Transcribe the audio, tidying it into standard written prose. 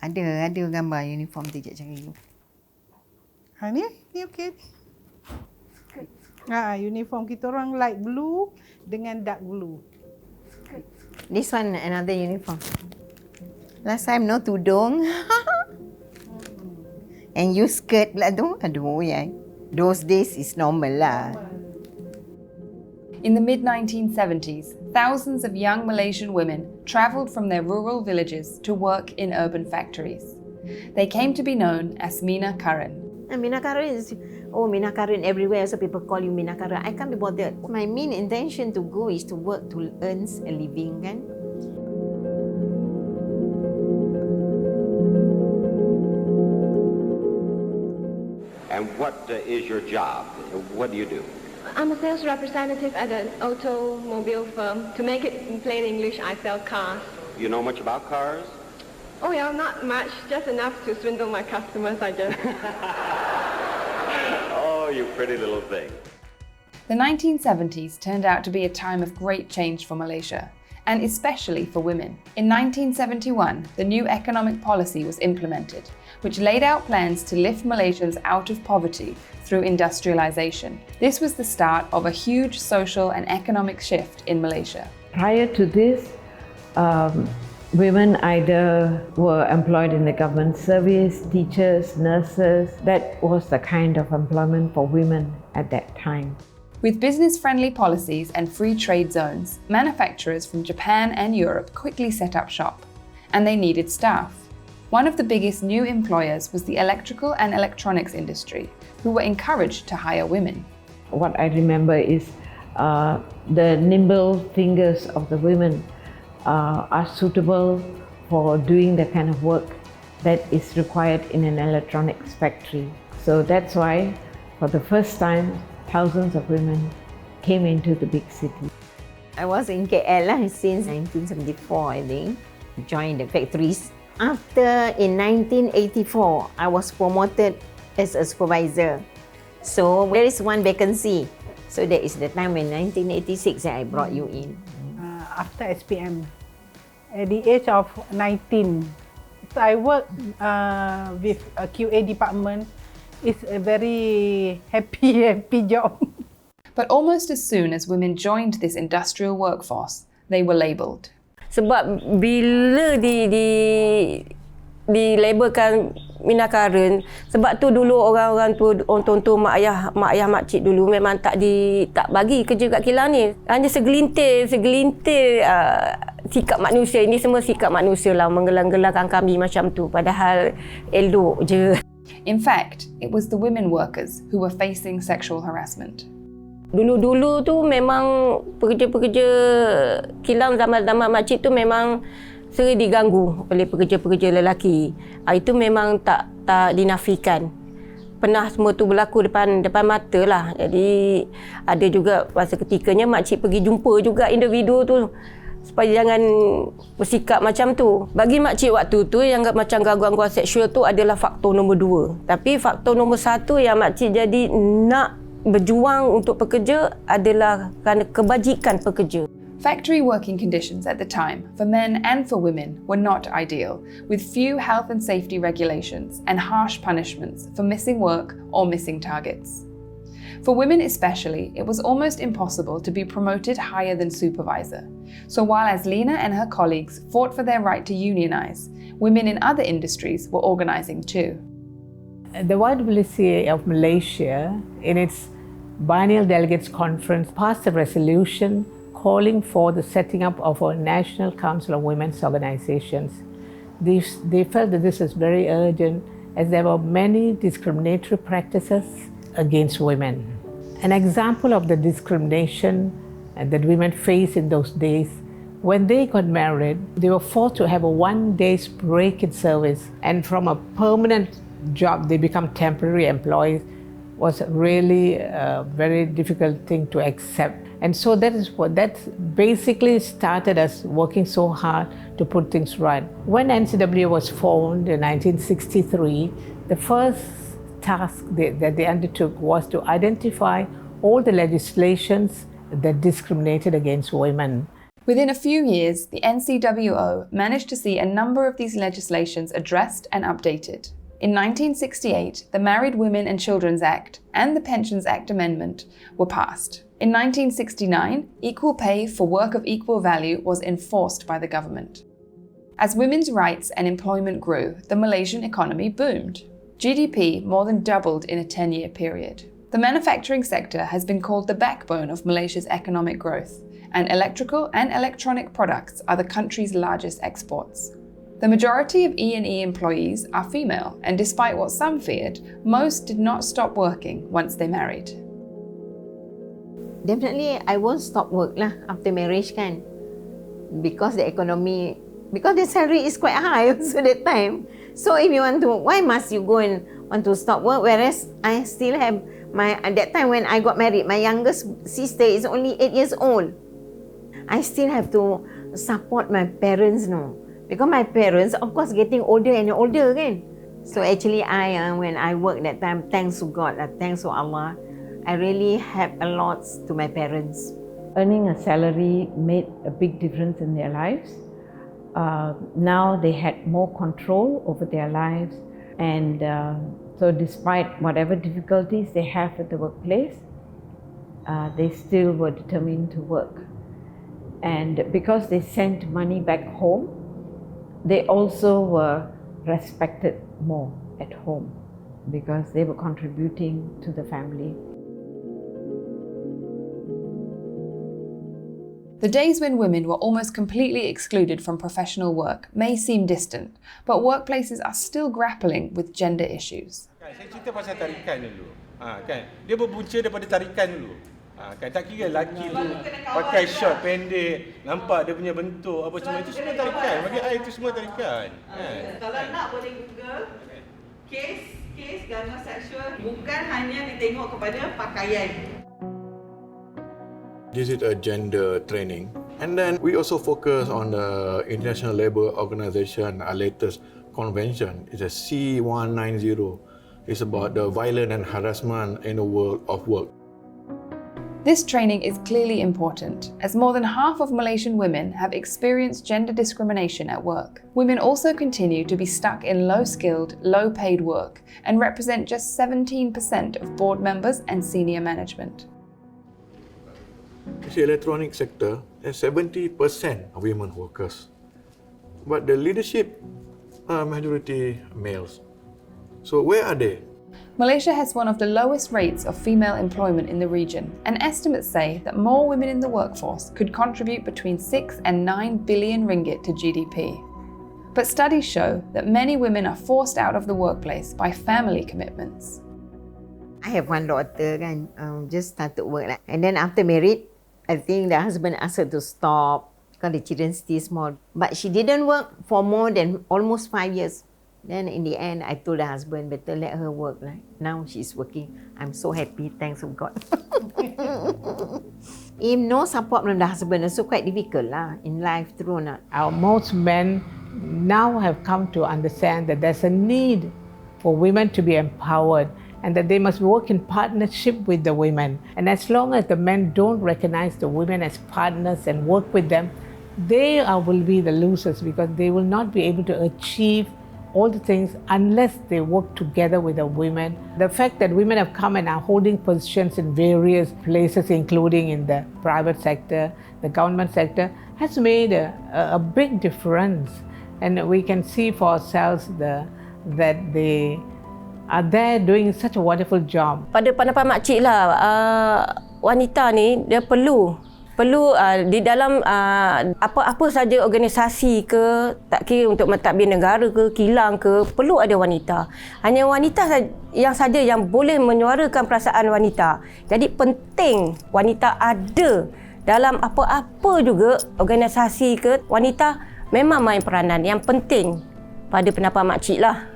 Ada gambar uniform tu, Cik cari dulu. Ni okey. Uniform kita orang light blue dengan dark blue. This one another uniform. Last time no tudung. And you skirt pula tu. Aduh, ya. Those days is normal lah. In the mid-1970s, thousands of young Malaysian women travelled from their rural villages to work in urban factories. They came to be known as Mina Karin. Mina Karin is, Mina Karin everywhere, so people call you Mina Karin. I can't be bothered. My main intention to go is to work to earn a living, kan? And what is your job? What do you do? I'm a sales representative at an automobile firm. To make it in plain English, I sell cars. You know much about cars? Oh yeah, not much, just enough to swindle my customers, I guess. Oh, you pretty little thing. The 1970s turned out to be a time of great change for Malaysia, and especially for women. In 1971, the new economic policy was implemented, which laid out plans to lift Malaysians out of poverty through industrialization. This was the start of a huge social and economic shift in Malaysia. Prior to this, women either were employed in the government service, teachers, nurses. That was the kind of employment for women at that time. With business-friendly policies and free trade zones, manufacturers from Japan and Europe quickly set up shop, and they needed staff. One of the biggest new employers was the electrical and electronics industry, who were encouraged to hire women. What I remember is the nimble fingers of the women are suitable for doing the kind of work that is required in an electronics factory. So that's why, for the first time, thousands of women came into the big city. I was in KL since 1974, I think. Joined the factories. After, in 1984, I was promoted as a supervisor. So there is one vacancy. So that is the time in 1986 that I brought you in. After SPM, at the age of 19, so I worked with a QA department. It's a very happy job. But almost as soon as women joined this industrial workforce, they were labelled. Sebab bila dilabelkan Mina Karin, sebab tu dulu orang-orang tua mak ayah mak cik dulu memang tak bagi kerja kat kilang ni. Hanya segelintir sikap manusia, ini semua sikap manusia lah, menggelang-gelangkan kami macam tu, padahal elok je. In fact, it was the women workers who were facing sexual harassment. Dulu-dulu tu memang pekerja-pekerja kilang zaman-zaman makcik tu memang sering diganggu oleh pekerja-pekerja lelaki. Itu memang tak dinafikan. Pernah semua tu berlaku depan mata lah. Jadi ada juga masa ketikanya makcik pergi jumpa juga individu tu supaya jangan bersikap macam tu. Bagi makcik waktu tu yang macam gangguan seksual tu adalah faktor nombor 2. Tapi faktor nombor 1 yang makcik jadi nak berjuang untuk pekerja adalah kerana kebajikan pekerja. Factory working conditions at the time, for men and for women, were not ideal, with few health and safety regulations and harsh punishments for missing work or missing targets. For women especially, it was almost impossible to be promoted higher than supervisor. So while as Lena and her colleagues fought for their right to unionize, women in other industries were organizing too. The YWCA of Malaysia, in its biennial delegates conference, passed a resolution calling for the setting up of a National Council of Women's Organizations. They felt that this was very urgent as there were many discriminatory practices against women. An example of the discrimination that women faced in those days, when they got married, they were forced to have a 1 day's break in service, and from a permanent job they become temporary employees was really a very difficult thing to accept. And so that basically started us working so hard to put things right. When NCW was formed in 1963, the first task that they undertook was to identify all the legislations that discriminated against women. Within a few years, the NCWO managed to see a number of these legislations addressed and updated. In 1968, the Married Women and Children's Act and the Pensions Act Amendment were passed. In 1969, equal pay for work of equal value was enforced by the government. As women's rights and employment grew, the Malaysian economy boomed. GDP more than doubled in a 10-year period. The manufacturing sector has been called the backbone of Malaysia's economic growth, and electrical and electronic products are the country's largest exports. The majority of E&E employees are female, and despite what some feared, most did not stop working once they married. Definitely, I won't stop work lah after marriage kan. Because the salary is quite high also that time. So if you want to, why must you go and want to stop work? Whereas I still have at that time when I got married, my youngest sister is only 8 years old. I still have to support my parents, no. Because my parents, of course, getting older and older kan. So actually, when I worked that time, thanks to God, thanks to Allah, I really helped a lot to my parents. Earning a salary made a big difference in their lives. Now they had more control over their lives, and so despite whatever difficulties they have at the workplace, they still were determined to work. And because they sent money back home, they also were respected more at home because they were contributing to the family. The days when women were almost completely excluded from professional work may seem distant, but workplaces are still grappling with gender issues. Saya cerita pasal tarikan dulu. Kan? Dia berpunca daripada tarikan dulu. Kan tak kira lelaki tu pakai short pendek, nampak dia punya bentuk apa semua, itu semua tarikan. Bagi saya itu semua tarikan. Kalau nak boleh Google kes gangguan seksual bukan hanya ditengok kepada pakaian. This is a gender training, and then we also focus on the International Labour Organization latest convention. It's a C190. It's about the violence and harassment in the world of work. This training is clearly important, as more than half of Malaysian women have experienced gender discrimination at work. Women also continue to be stuck in low-skilled, low-paid work and represent just 17% of board members and senior management. In the electronic sector, there's 70% of women workers, but the leadership are majority males. So where are they? Malaysia has one of the lowest rates of female employment in the region, and estimates say that more women in the workforce could contribute between 6 and 9 billion ringgit to GDP. But studies show that many women are forced out of the workplace by family commitments. I have one daughter kan, just started work lah. And then after married, I think the husband asked her to stop because the children still small. But she didn't work for more than almost 5 years. Then in the end, I told the husband, better let her work. Like. Now she's working. I'm so happy, thanks to God. If no support from the husband, it's also quite difficult lah in life, true or not? Most men now have come to understand that there's a need for women to be empowered and that they must work in partnership with the women. And as long as the men don't recognize the women as partners and work with them, they will be the losers because they will not be able to achieve all the things unless they work together with the women. The fact that women have come and are holding positions in various places, including in the private sector, the government sector, has made a big difference. And we can see for ourselves that they are there doing such a wonderful job. Pada pendapat makcik lah, wanita ni dia perlu di dalam apa-apa saja organisasi ke, tak kira untuk mentadbir negara ke, kilang ke, perlu ada wanita. Hanya wanita saja yang boleh menyuarakan perasaan wanita. Jadi penting wanita ada dalam apa-apa juga organisasi ke, wanita memang main peranan yang penting pada pendapat makcik lah.